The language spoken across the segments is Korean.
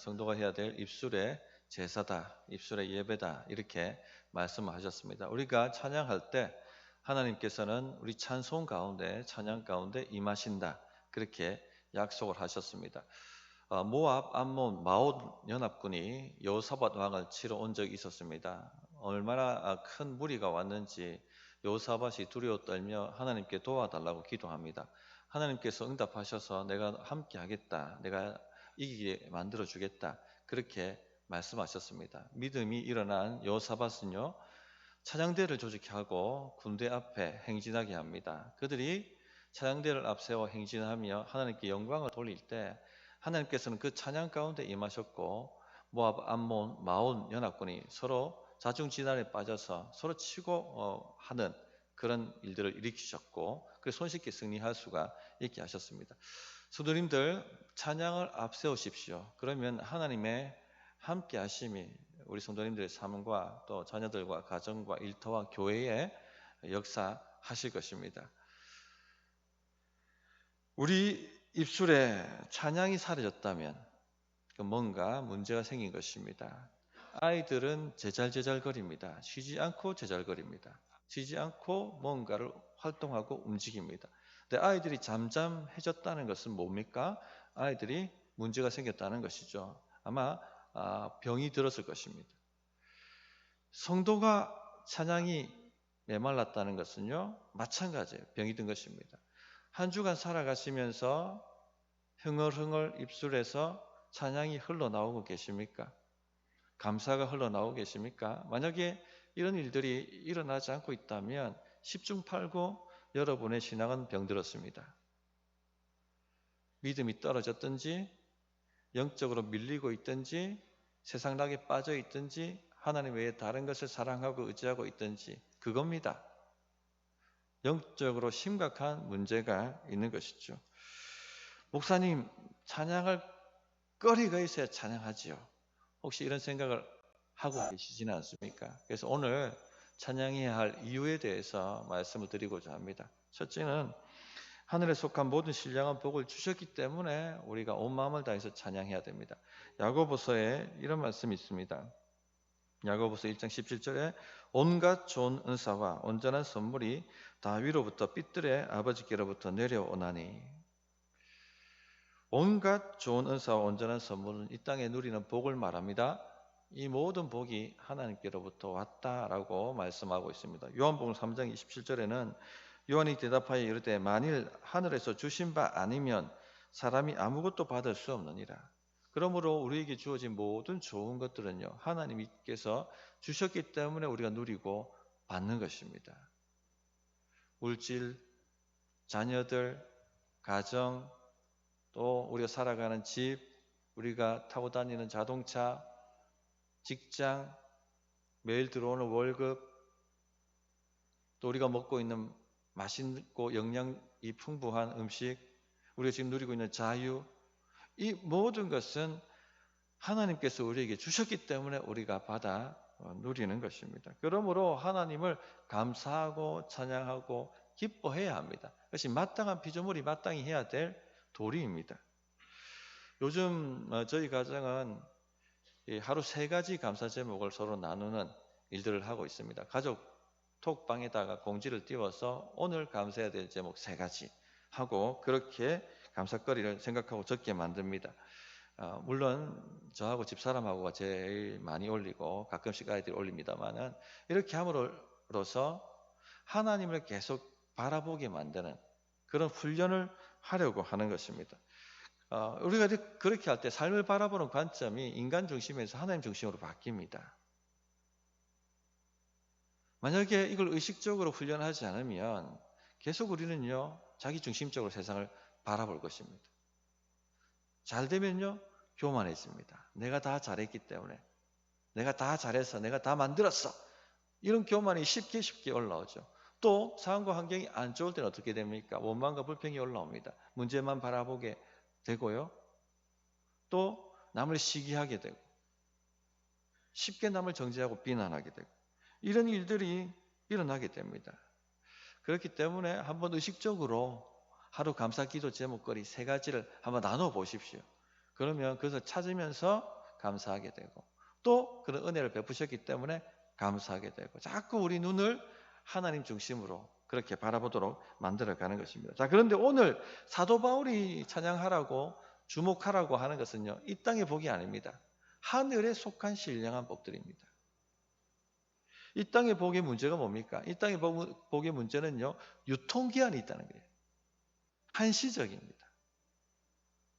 성도가 해야 될 입술의 제사다, 입술의 예배다 이렇게 말씀하셨습니다. 우리가 찬양할 때 하나님께서는 우리 찬송 가운데 찬양 가운데 임하신다 그렇게 약속을 하셨습니다. 모압, 암몬, 마온 연합군이 여호사밧 왕을 치러 온 적이 있었습니다. 얼마나 큰 무리가 왔는지 여호사밧이 두려워 떨며 하나님께 도와달라고 기도합니다. 하나님께서 응답하셔서 내가 함께 하겠다, 내가 이기게 만들어 주겠다 그렇게 말씀하셨습니다. 믿음이 일어난 여호사밧은요 찬양대를 조직하고 군대 앞에 행진하게 합니다. 그들이 찬양대를 앞세워 행진하며 하나님께 영광을 돌릴 때 하나님께서는 그 찬양 가운데 임하셨고 모압, 암몬, 마온 연합군이 서로 자중진환에 빠져서 서로 치고 하는 그런 일들을 일으키셨고 그래서 손쉽게 승리할 수가 있게 하셨습니다. 성도님들 찬양을 앞세우십시오. 그러면 하나님의 함께 하심이 우리 성도님들의 삶과 또 자녀들과 가정과 일터와 교회에 역사하실 것입니다. 우리 입술에 찬양이 사라졌다면 뭔가 문제가 생긴 것입니다. 아이들은 제잘제잘거립니다. 쉬지 않고 제잘거립니다. 쉬지 않고 뭔가를 활동하고 움직입니다. 근데 아이들이 잠잠해졌다는 것은 뭡니까? 아이들이 문제가 생겼다는 것이죠. 아마 병이 들었을 것입니다. 성도가 찬양이 메말랐다는 것은요 마찬가지예요. 병이 든 것입니다. 한 주간 살아가시면서 흥얼흥얼 입술에서 찬양이 흘러나오고 계십니까? 감사가 흘러나오고 계십니까? 만약에 이런 일들이 일어나지 않고 있다면 10중 8구 여러분의 신앙은 병들었습니다. 믿음이 떨어졌든지 영적으로 밀리고 있든지 세상락에 빠져 있든지 하나님 외에 다른 것을 사랑하고 의지하고 있든지 그겁니다. 영적으로 심각한 문제가 있는 것이죠. 목사님, 찬양할 거리가 있어야 찬양하지요. 혹시 이런 생각을 하고 계시지는 않습니까? 그래서 오늘 찬양해야 할 이유에 대해서 말씀을 드리고자 합니다. 첫째는 하늘에 속한 모든 신령한 복을 주셨기 때문에 우리가 온 마음을 다해서 찬양해야 됩니다. 야고보서에 이런 말씀이 있습니다. 야고보서 1장 17절에 온갖 좋은 은사와 온전한 선물이 다 위로부터 빛들의 아버지께로부터 내려오나니 온갖 좋은 은사와 온전한 선물은 이 땅에 누리는 복을 말합니다. 이 모든 복이 하나님께로부터 왔다라고 말씀하고 있습니다. 요한복음 3장 27절에는 요한이 대답하여 이르되 만일 하늘에서 주신 바 아니면 사람이 아무것도 받을 수 없느니라. 그러므로 우리에게 주어진 모든 좋은 것들은요 하나님께서 주셨기 때문에 우리가 누리고 받는 것입니다. 물질, 자녀들, 가정, 또 우리가 살아가는 집, 우리가 타고 다니는 자동차, 직장, 매일 들어오는 월급, 또 우리가 먹고 있는 맛있고 영양이 풍부한 음식, 우리가 지금 누리고 있는 자유, 이 모든 것은 하나님께서 우리에게 주셨기 때문에 우리가 받아 누리는 것입니다. 그러므로 하나님을 감사하고 찬양하고 기뻐해야 합니다. 그것이 마땅한 피조물이 마땅히 해야 될 도리입니다. 요즘 저희 가정은 하루 3가지 감사 제목을 서로 나누는 일들을 하고 있습니다. 가족 톡방에다가 공지를 띄워서 오늘 감사해야 될 제목 3가지 하고 그렇게 감사거리를 생각하고 적게 만듭니다. 물론 저하고 집사람하고가 제일 많이 올리고 가끔씩 아이들이 올립니다만은 이렇게 함으로써 하나님을 계속 바라보게 만드는 그런 훈련을 하려고 하는 것입니다. 우리가 그렇게 할 때 삶을 바라보는 관점이 인간 중심에서 하나님 중심으로 바뀝니다. 만약에 이걸 의식적으로 훈련하지 않으면 계속 우리는요 자기 중심적으로 세상을 바라볼 것입니다. 잘 되면요 교만해집니다. 내가 다 잘했기 때문에, 내가 다 잘해서, 내가 다 만들었어, 이런 교만이 쉽게 올라오죠. 또 상황과 환경이 안 좋을 때는 어떻게 됩니까? 원망과 불평이 올라옵니다. 문제만 바라보게 되고요, 또 남을 시기하게 되고 쉽게 남을 정죄하고 비난하게 되고 이런 일들이 일어나게 됩니다. 그렇기 때문에 한번 의식적으로 하루 감사 기도 제목거리 3가지를 한번 나눠 보십시오. 그러면 그것을 찾으면서 감사하게 되고, 또 그런 은혜를 베푸셨기 때문에 감사하게 되고, 자꾸 우리 눈을 하나님 중심으로 그렇게 바라보도록 만들어가는 것입니다. 자, 그런데 오늘 사도 바울이 찬양하라고 주목하라고 하는 것은요, 이 땅의 복이 아닙니다. 하늘에 속한 신령한 복들입니다. 이 땅의 복의 문제가 뭡니까? 이 땅의 복의 문제는요, 유통기한이 있다는 거예요. 한시적입니다.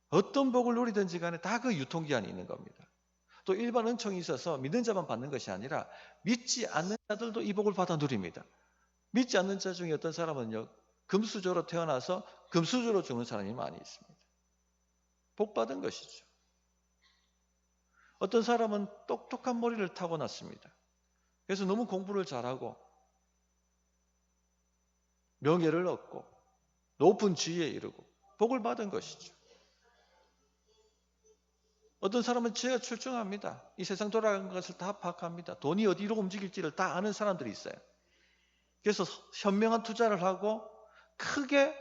어떤 복을 누리든지 간에 다 그 유통기한이 있는 겁니다. 또 일반 은총이 있어서 믿는 자만 받는 것이 아니라 믿지 않는 자들도 이 복을 받아 누립니다. 믿지 않는 자 중에 어떤 사람은요, 금수저로 태어나서 금수저로 죽는 사람이 많이 있습니다. 복 받은 것이죠. 어떤 사람은 똑똑한 머리를 타고났습니다. 그래서 너무 공부를 잘하고 명예를 얻고 높은 지위에 이르고 복을 받은 것이죠. 어떤 사람은 지혜가 출중합니다. 이 세상 돌아가는 것을 다 파악합니다. 돈이 어디로 움직일지를 다 아는 사람들이 있어요. 그래서 현명한 투자를 하고 크게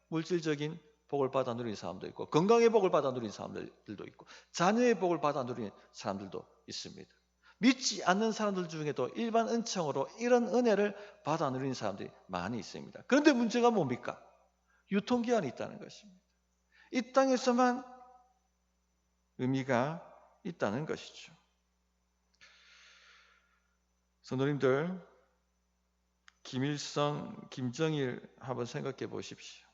물질적인 복을 받아 누리는 사람도 있고, 건강의 복을 받아 누리는 사람들도 있고, 자녀의 복을 받아 누리는 사람들도 있습니다. 믿지 않는 사람들 중에도 일반 은총으로 이런 은혜를 받아 누리는 사람들이 많이 있습니다. 그런데 문제가 뭡니까? 유통기한이 있다는 것입니다. 이 땅에서만 의미가 있다는 것이죠. 성도님들, 김일성, 김정일 한번 생각해 보십시오.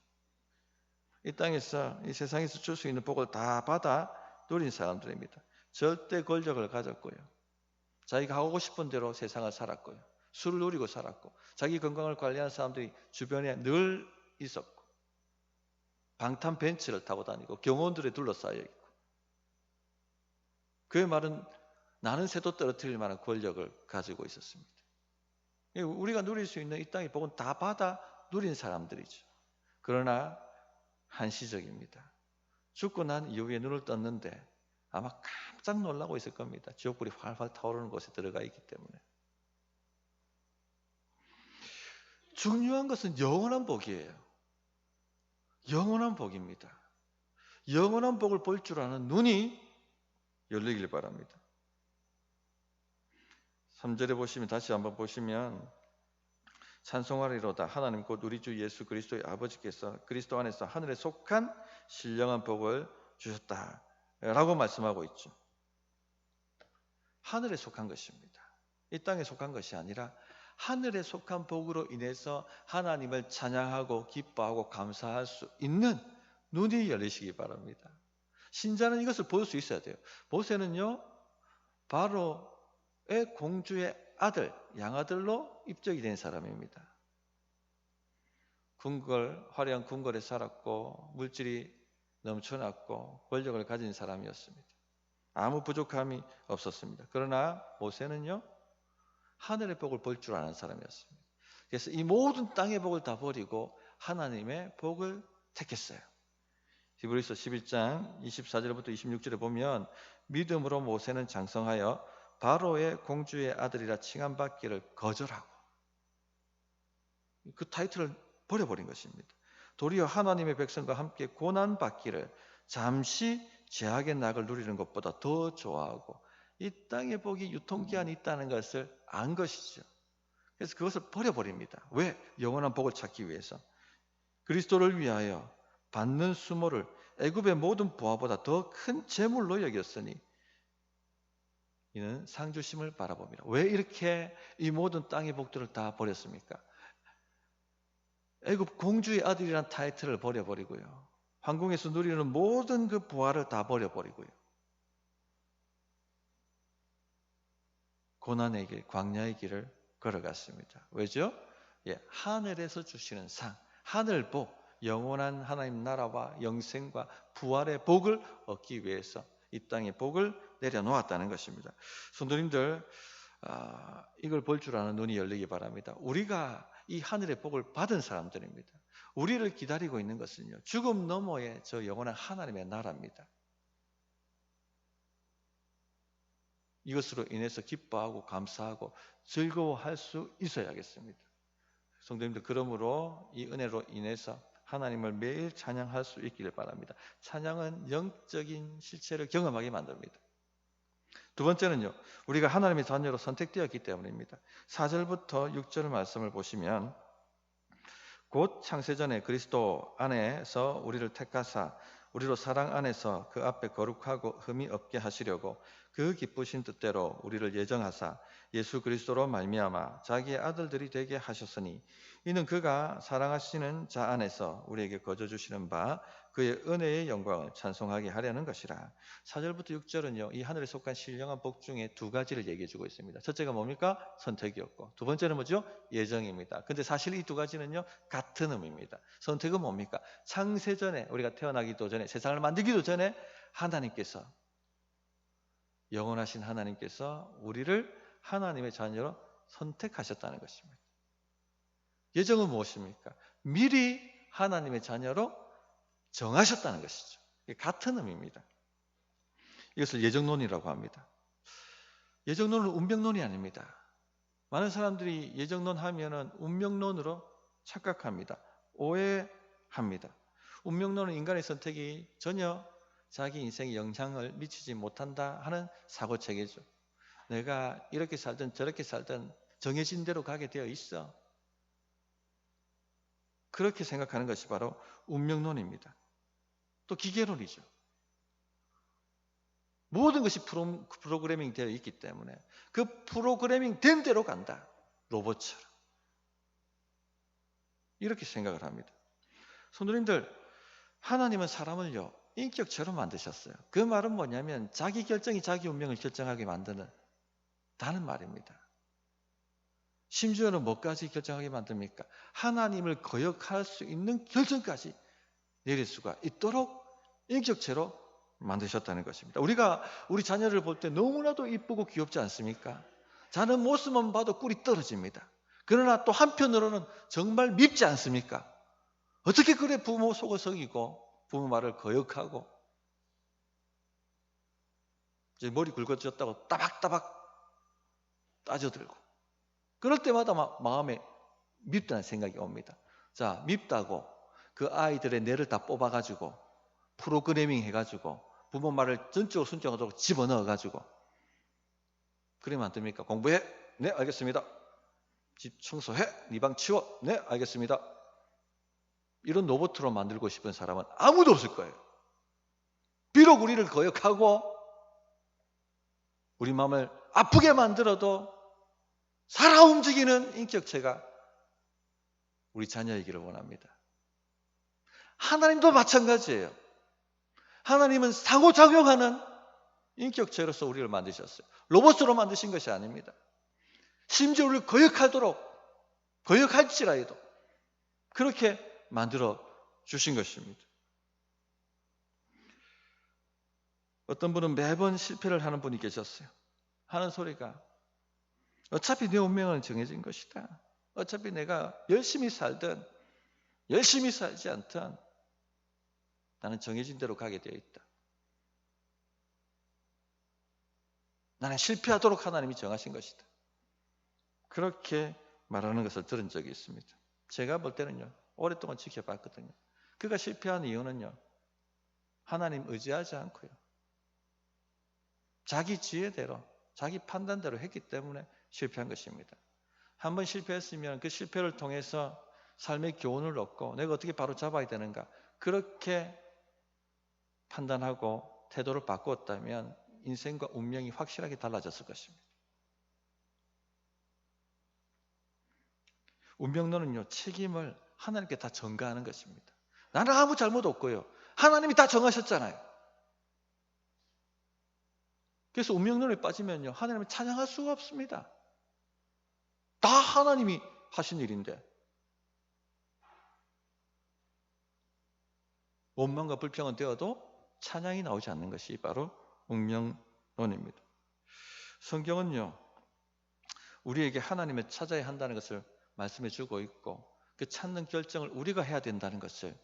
이 땅에서, 이 세상에서 줄 수 있는 복을 다 받아 누린 사람들입니다. 절대 권력을 가졌고요. 자기가 하고 싶은 대로 세상을 살았고요. 술을 누리고 살았고, 자기 건강을 관리하는 사람들이 주변에 늘 있었고, 방탄 벤츠를 타고 다니고 경호원들에 둘러싸여 있고, 그의 말은 나는 새도 떨어뜨릴 만한 권력을 가지고 있었습니다. 우리가 누릴 수 있는 이 땅의 복은 다 받아 누린 사람들이죠. 그러나 한시적입니다. 죽고 난 이후에 눈을 떴는데 아마 깜짝 놀라고 있을 겁니다. 지옥불이 활활 타오르는 곳에 들어가 있기 때문에. 중요한 것은 영원한 복이에요. 영원한 복입니다. 영원한 복을 볼 줄 아는 눈이 열리길 바랍니다. 3절에 보시면, 다시 한번 보시면, 찬송하리로다 하나님 곧 우리 주 예수 그리스도의 아버지께서 그리스도 안에서 하늘에 속한 신령한 복을 주셨다 라고 말씀하고 있죠. 하늘에 속한 것입니다. 이 땅에 속한 것이 아니라 하늘에 속한 복으로 인해서 하나님을 찬양하고 기뻐하고 감사할 수 있는 눈이 열리시기 바랍니다. 신자는 이것을 볼 수 있어야 돼요. 모세는요, 바로의 공주의 아들, 양아들로 입적이 된 사람입니다. 화려한 궁궐에 살았고 물질이 넘쳐났고 권력을 가진 사람이었습니다. 아무 부족함이 없었습니다. 그러나 모세는요, 하늘의 복을 볼 줄 아는 사람이었습니다. 그래서 이 모든 땅의 복을 다 버리고 하나님의 복을 택했어요. 히브리서 11장 24절부터 26절에 보면, 믿음으로 모세는 장성하여 바로의 공주의 아들이라 칭함받기를 거절하고, 그 타이틀을 버려버린 것입니다. 도리어 하나님의 백성과 함께 고난받기를 잠시 죄악의 낙을 누리는 것보다 더 좋아하고, 이 땅의 복이 유통기한이 있다는 것을 안 것이죠. 그래서 그것을 버려버립니다. 왜? 영원한 복을 찾기 위해서. 그리스도를 위하여 받는 수모를 애굽의 모든 부하보다 더 큰 재물로 여겼으니 이는 상주심을 바라봅니다. 왜 이렇게 이 모든 땅의 복들을 다 버렸습니까? 애굽 공주의 아들이란 타이틀을 버려버리고요, 황궁에서 누리는 모든 그 부하를 다 버려버리고요, 고난의 길, 광야의 길을 걸어갔습니다. 왜죠? 하늘에서 주시는 상, 하늘 복, 영원한 하나님 나라와 영생과 부활의 복을 얻기 위해서 이 땅의 복을 내려놓았다는 것입니다. 성도님들, 이걸 볼 줄 아는 눈이 열리기 바랍니다. 우리가 이 하늘의 복을 받은 사람들입니다. 우리를 기다리고 있는 것은요, 죽음 너머의 저 영원한 하나님의 나라입니다. 이것으로 인해서 기뻐하고 감사하고 즐거워할 수 있어야겠습니다. 성도님들, 그러므로 이 은혜로 인해서 하나님을 매일 찬양할 수 있기를 바랍니다. 찬양은 영적인 실체를 경험하게 만듭니다. 두 번째는요, 우리가 하나님의 자녀로 선택되었기 때문입니다. 4절부터 6절 말씀을 보시면, 곧 창세전에 그리스도 안에서 우리를 택하사 우리로 사랑 안에서 그 앞에 거룩하고 흠이 없게 하시려고 그 기쁘신 뜻대로 우리를 예정하사 예수 그리스도로 말미암아 자기의 아들들이 되게 하셨으니, 이는 그가 사랑하시는 자 안에서 우리에게 거저 주시는 바 그의 은혜의 영광을 찬송하게 하려는 것이라. 4절부터 6절은요, 이 하늘에 속한 신령한 복 중에 두 가지를 얘기해 주고 있습니다. 첫째가 뭡니까? 선택이었고, 두 번째는 뭐죠? 예정입니다. 근데 사실 이 두 가지는요, 같은 의미입니다. 선택은 뭡니까? 창세전에, 우리가 태어나기도 전에, 세상을 만들기도 전에 하나님께서, 영원하신 하나님께서 우리를 하나님의 자녀로 선택하셨다는 것입니다. 예정은 무엇입니까? 미리 하나님의 자녀로 정하셨다는 것이죠. 같은 의미입니다. 이것을 예정론이라고 합니다. 예정론은 운명론이 아닙니다. 많은 사람들이 예정론 하면은 운명론으로 착각합니다. 오해합니다. 운명론은 인간의 선택이 전혀 자기 인생에 영향을 미치지 못한다 하는 사고체계죠. 내가 이렇게 살든 저렇게 살든 정해진 대로 가게 되어 있어. 그렇게 생각하는 것이 바로 운명론입니다. 또 기계론이죠. 모든 것이 프로그래밍 되어 있기 때문에 그 프로그래밍 된 대로 간다. 로봇처럼. 이렇게 생각을 합니다. 성도님들, 하나님은 사람을요, 인격체로 만드셨어요. 그 말은 뭐냐면 자기 결정이 자기 운명을 결정하게 만드는 다는 말입니다. 심지어는 뭐까지 결정하게 만듭니까? 하나님을 거역할 수 있는 결정까지 내릴 수가 있도록 인격체로 만드셨다는 것입니다. 우리가 우리 자녀를 볼 때 너무나도 이쁘고 귀엽지 않습니까? 자는 모습만 봐도 꿀이 떨어집니다. 그러나 또 한편으로는 정말 밉지 않습니까? 어떻게 그래 부모 속을 속이고 부모 말을 거역하고 이제 머리 굵어졌다고 따박따박 따져들고, 그럴 때마다 마음에 밉다는 생각이 옵니다. 자, 밉다고 그 아이들의 뇌를 다 뽑아가지고 프로그래밍 해가지고 부모 말을 전적으로 순종하도록 집어넣어가지고 그러면 안 됩니까? 공부해? 네, 알겠습니다. 집 청소해? 네 방 치워? 네, 알겠습니다. 이런 로봇으로 만들고 싶은 사람은 아무도 없을 거예요. 비록 우리를 거역하고 우리 마음을 아프게 만들어도 살아 움직이는 인격체가 우리 자녀이기를 원합니다. 하나님도 마찬가지예요. 하나님은 상호작용하는 인격체로서 우리를 만드셨어요. 로봇으로 만드신 것이 아닙니다. 심지어 우리를 거역할지라도 그렇게 만들어 주신 것입니다. 어떤 분은 매번 실패를 하는 분이 계셨어요. 하는 소리가, 어차피 내 운명은 정해진 것이다. 어차피 내가 열심히 살든 열심히 살지 않든 나는 정해진 대로 가게 되어 있다. 나는 실패하도록 하나님이 정하신 것이다. 그렇게 말하는 것을 들은 적이 있습니다. 제가 볼 때는요, 오랫동안 지켜봤거든요. 그가 실패한 이유는요, 하나님 의지하지 않고요, 자기 지혜대로, 자기 판단대로 했기 때문에 실패한 것입니다. 한번 실패했으면 그 실패를 통해서 삶의 교훈을 얻고 내가 어떻게 바로 잡아야 되는가, 그렇게 판단하고 태도를 바꾸었다면 인생과 운명이 확실하게 달라졌을 것입니다. 운명론은요, 책임을 하나님께 다 전가하는 것입니다. 나는 아무 잘못 없고요, 하나님이 다 정하셨잖아요. 그래서 운명론에 빠지면요, 하나님을 찬양할 수가 없습니다. 다 하나님이 하신 일인데 원망과 불평은 되어도 찬양이 나오지 않는 것이 바로 운명론입니다. 성경은요, 우리에게 하나님을 찾아야 한다는 것을 말씀해 주고 있고, 그 찾는 결정을 우리가 해야 된다는 것을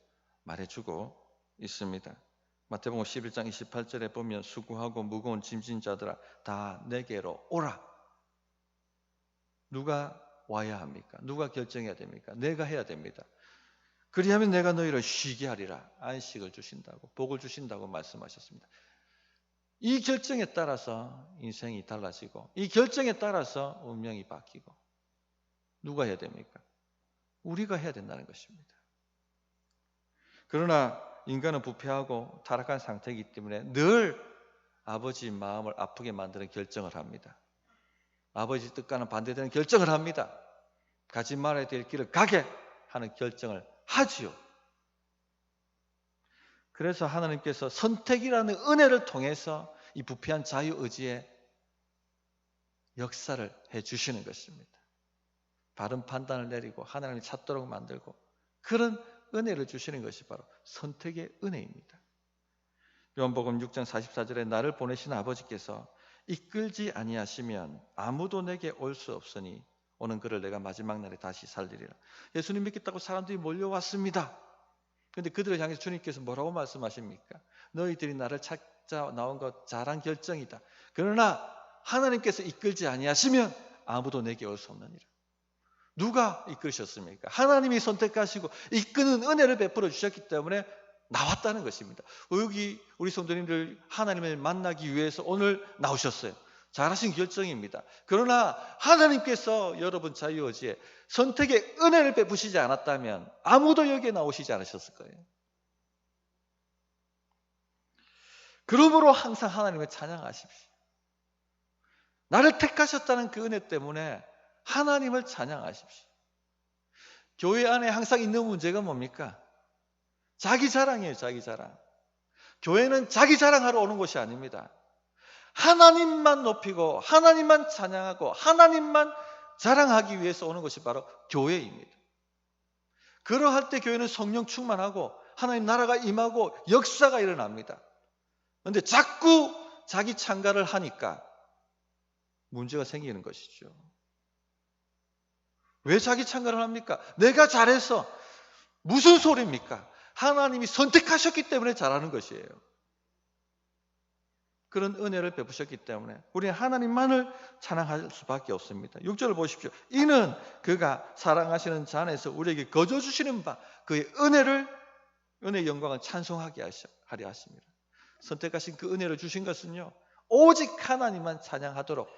말해 주고 있습니다. 마태복음 11장 28절에 보면 수고하고 무거운 짐진 자들아 다 내게로 오라. 누가 와야 합니까? 누가 결정해야 됩니까? 내가 해야 됩니다. 그리하면 내가 너희를 쉬게 하리라. 안식을 주신다고, 복을 주신다고 말씀하셨습니다. 이 결정에 따라서 인생이 달라지고 이 결정에 따라서 운명이 바뀌고 누가 해야 됩니까? 우리가 해야 된다는 것입니다. 그러나 인간은 부패하고 타락한 상태이기 때문에 늘 아버지 마음을 아프게 만드는 결정을 합니다. 아버지 뜻과는 반대되는 결정을 합니다. 가지 말아야 될 길을 가게 하는 결정을 하지요. 그래서 하나님께서 선택이라는 은혜를 통해서 이 부패한 자유의지에 역사를 해주시는 것입니다. 바른 판단을 내리고 하나님을 찾도록 만들고 그런 은혜를 주시는 것이 바로 선택의 은혜입니다. 요한복음 6장 44절에 나를 보내신 아버지께서 이끌지 아니하시면 아무도 내게 올 수 없으니 오는 그를 내가 마지막 날에 다시 살리리라. 예수님 믿겠다고 사람들이 몰려왔습니다. 그런데 그들을 향해서 주님께서 뭐라고 말씀하십니까? 너희들이 나를 찾아 나온 것 잘한 결정이다. 그러나 하나님께서 이끌지 아니하시면 아무도 내게 올 수 없느니라. 누가 이끄셨습니까? 하나님이 선택하시고 이끄는 은혜를 베풀어 주셨기 때문에 나왔다는 것입니다. 여기 우리 성도님들 하나님을 만나기 위해서 오늘 나오셨어요. 잘하신 결정입니다. 그러나 하나님께서 여러분 자유의지에 선택의 은혜를 베푸시지 않았다면 아무도 여기에 나오시지 않으셨을 거예요. 그러므로 항상 하나님을 찬양하십시오. 나를 택하셨다는 그 은혜 때문에 하나님을 찬양하십시오. 교회 안에 항상 있는 문제가 뭡니까? 자기 자랑이에요. 자기 자랑. 교회는 자기 자랑하러 오는 곳이 아닙니다. 하나님만 높이고 하나님만 찬양하고 하나님만 자랑하기 위해서 오는 것이 바로 교회입니다. 그러할 때 교회는 성령 충만하고 하나님 나라가 임하고 역사가 일어납니다. 그런데 자꾸 자기 창가를 하니까 문제가 생기는 것이죠. 왜 자기 창가를 합니까? 내가 잘해서 무슨 소리입니까? 하나님이 선택하셨기 때문에 잘하는 것이에요. 그런 은혜를 베푸셨기 때문에 우리는 하나님만을 찬양할 수밖에 없습니다. 6절을 보십시오. 이는 그가 사랑하시는 자 안에서 우리에게 거저 주시는 바 그의 은혜의 영광을 찬송하게 하려 하십니다. 선택하신 그 은혜를 주신 것은요, 오직 하나님만 찬양하도록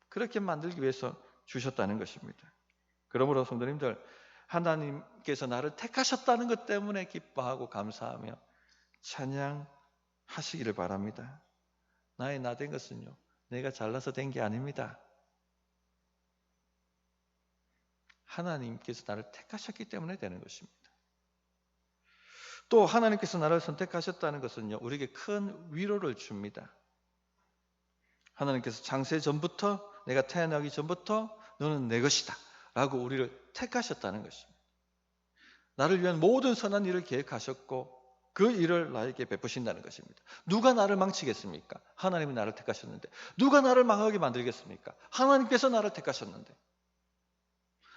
그렇게 만들기 위해서 주셨다는 것입니다. 그러므로 성도님들, 하나님께서 나를 택하셨다는 것 때문에 기뻐하고 감사하며 찬양하시기를 바랍니다. 나의 나 된 것은요, 내가 잘나서 된 게 아닙니다. 하나님께서 나를 택하셨기 때문에 되는 것입니다. 또 하나님께서 나를 선택하셨다는 것은요, 우리에게 큰 위로를 줍니다. 하나님께서 창세 전부터, 내가 태어나기 전부터 너는 내 것이다 라고 우리를 택하셨다는 것입니다. 나를 위한 모든 선한 일을 계획하셨고 그 일을 나에게 베푸신다는 것입니다. 누가 나를 망치겠습니까? 하나님이 나를 택하셨는데. 누가 나를 망하게 만들겠습니까? 하나님께서 나를 택하셨는데.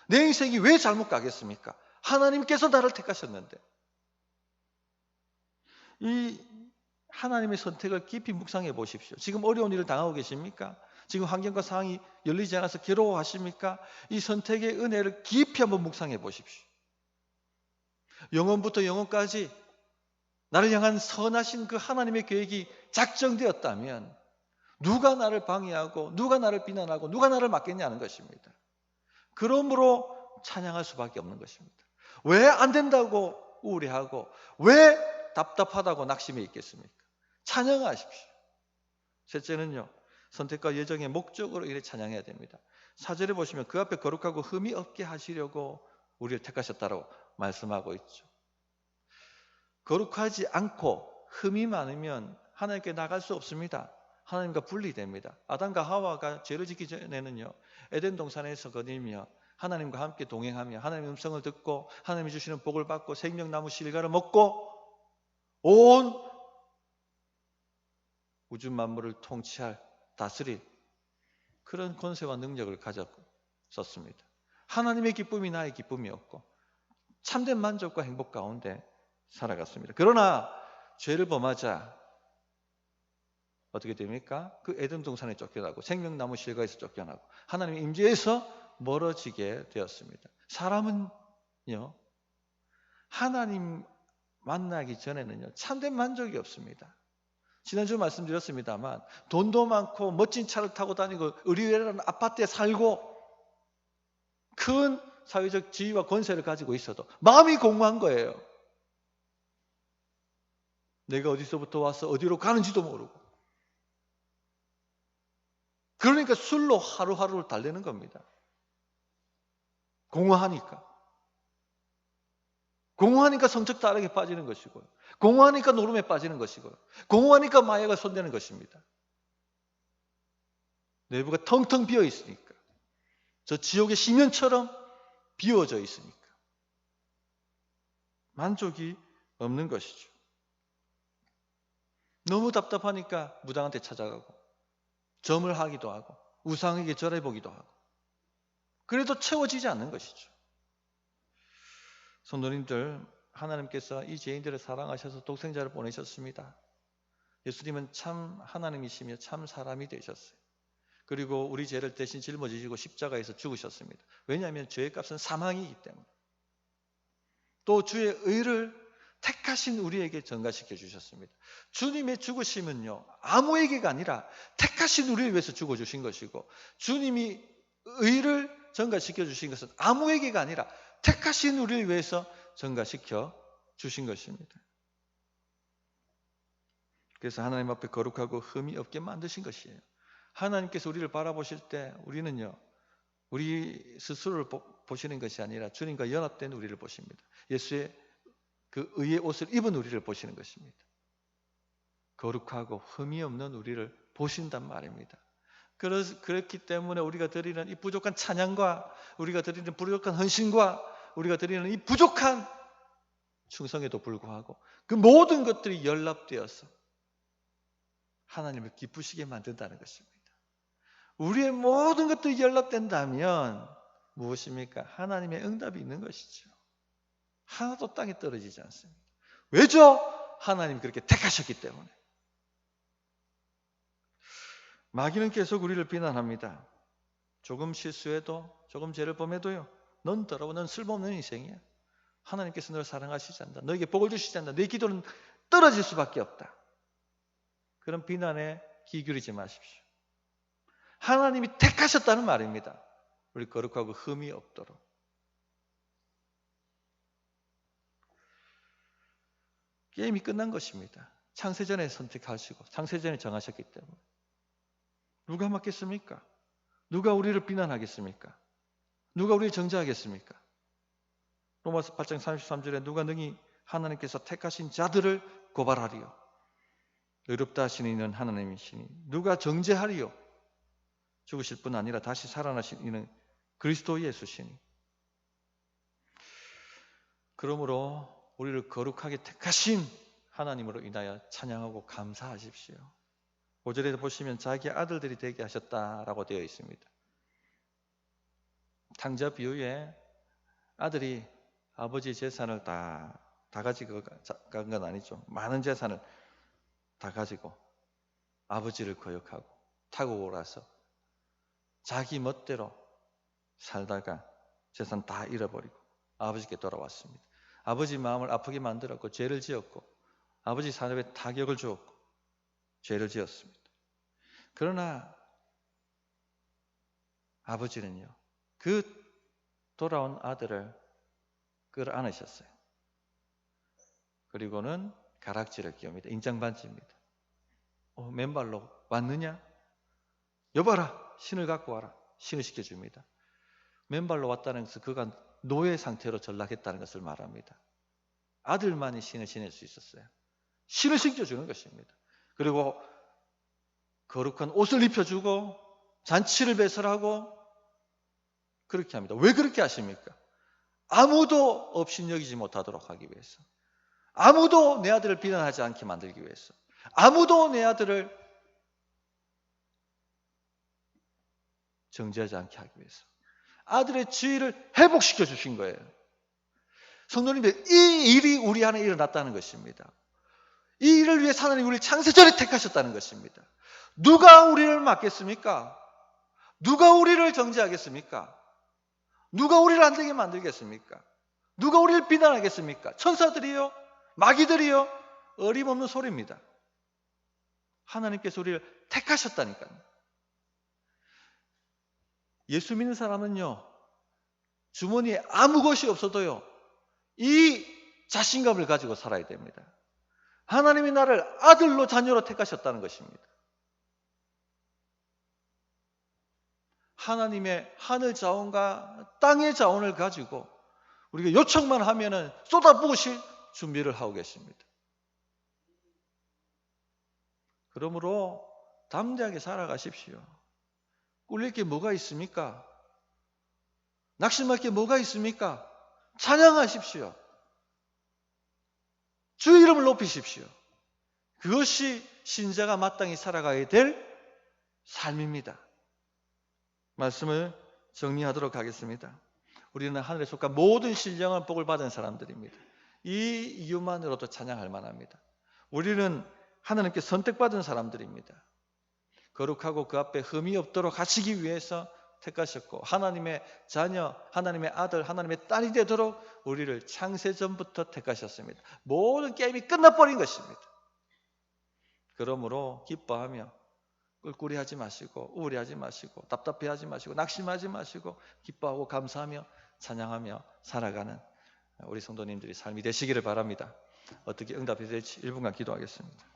내 인생이 왜 잘못 가겠습니까? 하나님께서 나를 택하셨는데. 이 하나님의 선택을 깊이 묵상해 보십시오. 지금 어려운 일을 당하고 계십니까? 지금 환경과 상황이 열리지 않아서 괴로워하십니까? 이 선택의 은혜를 깊이 한번 묵상해 보십시오. 영원부터 영원까지 나를 향한 선하신 그 하나님의 계획이 작정되었다면 누가 나를 방해하고 누가 나를 비난하고 누가 나를 막겠냐는 것입니다. 그러므로 찬양할 수밖에 없는 것입니다. 왜 안 된다고 우울해하고 왜 답답하다고 낙심해 있겠습니까? 찬양하십시오. 셋째는요, 선택과 예정의 목적으로 이렇게 찬양해야 됩니다. 4절에 보시면 그 앞에 거룩하고 흠이 없게 하시려고 우리를 택하셨다고 말씀하고 있죠. 거룩하지 않고 흠이 많으면 하나님께 나갈 수 없습니다. 하나님과 분리됩니다. 아담과 하와가 죄를 짓기 전에는요, 에덴 동산에서 거닐며 하나님과 함께 동행하며 하나님의 음성을 듣고 하나님이 주시는 복을 받고 생명나무 실과를 먹고 온 우주 만물을 통치할 다스릴 그런 권세와 능력을 가졌었습니다. 하나님의 기쁨이 나의 기쁨이었고 참된 만족과 행복 가운데 살아갔습니다. 그러나 죄를 범하자 어떻게 됩니까? 그 에덴 동산에 쫓겨나고 생명나무 실과에서 쫓겨나고 하나님의 임재에서 멀어지게 되었습니다. 사람은요, 하나님 만나기 전에는요, 참된 만족이 없습니다. 지난주 말씀드렸습니다만 돈도 많고 멋진 차를 타고 다니고 의리라는 아파트에 살고 큰 사회적 지위와 권세를 가지고 있어도 마음이 공허한 거예요. 내가 어디서부터 와서 어디로 가는지도 모르고. 그러니까 술로 하루하루를 달래는 겁니다. 공허하니까. 공허하니까 성적 다르게 빠지는 것이고요. 공허하니까 노름에 빠지는 것이고요. 공허하니까 마약을 손대는 것입니다. 내부가 텅텅 비어 있으니까. 저 지옥의 심연처럼 비워져 있으니까. 만족이 없는 것이죠. 너무 답답하니까 무당한테 찾아가고 점을 하기도 하고 우상에게 절해보기도 하고 그래도 채워지지 않는 것이죠. 성도님들, 하나님께서 이 죄인들을 사랑하셔서 독생자를 보내셨습니다. 예수님은 참 하나님이시며 참 사람이 되셨어요. 그리고 우리 죄를 대신 짊어지시고 십자가에서 죽으셨습니다. 왜냐하면 죄의 값은 사망이기 때문에. 또 주의 의를 택하신 우리에게 전가시켜 주셨습니다. 주님의 죽으심은요, 아무에게가 아니라 택하신 우리를 위해서 죽어주신 것이고, 주님이 의를 전가시켜 주신 것은 아무에게가 아니라 택하신 우리를 위해서 전가시켜 주신 것입니다. 그래서 하나님 앞에 거룩하고 흠이 없게 만드신 것이에요. 하나님께서 우리를 바라보실 때 우리는요, 우리 스스로를 보시는 것이 아니라 주님과 연합된 우리를 보십니다. 예수의 그 의의 옷을 입은 우리를 보시는 것입니다. 거룩하고 흠이 없는 우리를 보신단 말입니다. 그렇기 때문에 우리가 드리는 이 부족한 찬양과 우리가 드리는 부족한 헌신과 우리가 드리는 이 부족한 충성에도 불구하고 그 모든 것들이 연합되어서 하나님을 기쁘시게 만든다는 것입니다. 우리의 모든 것들이 연합된다면 무엇입니까? 하나님의 응답이 있는 것이죠. 하나도 땅에 떨어지지 않습니다. 왜죠? 하나님이 그렇게 택하셨기 때문에. 마귀는 계속 우리를 비난합니다. 조금 실수해도, 조금 죄를 범해도요, 넌 더러워, 넌 쓸모없는 인생이야. 하나님께서 너를 사랑하시지 않는다. 너에게 복을 주시지 않는다. 내 기도는 떨어질 수밖에 없다. 그런 비난에 귀 기울이지 마십시오. 하나님이 택하셨다는 말입니다. 우리 거룩하고 흠이 없도록. 게임이 끝난 것입니다. 창세전에 선택하시고 창세전에 정하셨기 때문에. 누가 맞겠습니까? 누가 우리를 비난하겠습니까? 누가 우리를 정죄하겠습니까? 로마서 8장 33절에 누가 능히 하나님께서 택하신 자들을 고발하리요. 의롭다 하시는 이는 하나님이시니 누가 정죄하리요. 죽으실 뿐 아니라 다시 살아나신 이는 그리스도 예수시니. 그러므로 우리를 거룩하게 택하신 하나님으로 인하여 찬양하고 감사하십시오. 5절에 보시면 자기 아들들이 되게 하셨다라고 되어 있습니다. 탕자 비유에 아들이 아버지 재산을 다 가지고 간 건 아니죠. 많은 재산을 다 가지고 아버지를 거역하고 타고 오라서 자기 멋대로 살다가 재산 다 잃어버리고 아버지께 돌아왔습니다. 아버지 마음을 아프게 만들었고 죄를 지었고 아버지 산업에 타격을 주었고 죄를 지었습니다. 그러나 아버지는요, 그 돌아온 아들을 끌어안으셨어요. 그리고는 가락지를 끼웁니다. 인장반지입니다. 맨발로 왔느냐? 여봐라, 신을 갖고 와라. 신을 시켜줍니다. 맨발로 왔다는 것은 그가 노예 상태로 전락했다는 것을 말합니다. 아들만이 신을 지낼 수 있었어요. 신을 신겨주는 것입니다. 그리고 거룩한 옷을 입혀주고 잔치를 배설하고 그렇게 합니다. 왜 그렇게 하십니까? 아무도 업신여기지 못하도록 하기 위해서, 아무도 내 아들을 비난하지 않게 만들기 위해서, 아무도 내 아들을 정죄하지 않게 하기 위해서 아들의 지위를 회복시켜 주신 거예요. 성도님들, 이 일이 우리 안에 일어났다는 것입니다. 이 일을 위해 하나님이 우리를 창세전에 택하셨다는 것입니다. 누가 우리를 막겠습니까? 누가 우리를 정죄하겠습니까? 누가 우리를 안 되게 만들겠습니까? 누가 우리를 비난하겠습니까? 천사들이요? 마귀들이요? 어림없는 소리입니다. 하나님께서 우리를 택하셨다니까요. 예수 믿는 사람은요, 주머니에 아무 것이 없어도요, 이 자신감을 가지고 살아야 됩니다. 하나님이 나를 아들로 자녀로 택하셨다는 것입니다. 하나님의 하늘 자원과 땅의 자원을 가지고 우리가 요청만 하면은 쏟아부으실 준비를 하고 계십니다. 그러므로 담대하게 살아가십시오. 꿀릴 게 뭐가 있습니까? 낙심할 게 뭐가 있습니까? 찬양하십시오. 주 이름을 높이십시오. 그것이 신자가 마땅히 살아가야 될 삶입니다. 말씀을 정리하도록 하겠습니다. 우리는 하늘에 속한 모든 신령한 복을 받은 사람들입니다. 이 이유만으로도 찬양할 만합니다. 우리는 하나님께 선택받은 사람들입니다. 거룩하고 그 앞에 흠이 없도록 하시기 위해서 택하셨고, 하나님의 자녀, 하나님의 아들, 하나님의 딸이 되도록 우리를 창세전부터 택하셨습니다. 모든 게임이 끝나버린 것입니다. 그러므로 기뻐하며 꿀꿀이하지 마시고, 우울해하지 마시고, 답답해하지 마시고, 낙심하지 마시고, 기뻐하고 감사하며 찬양하며 살아가는 우리 성도님들이 삶이 되시기를 바랍니다. 어떻게 응답이 될지 1분간 기도하겠습니다.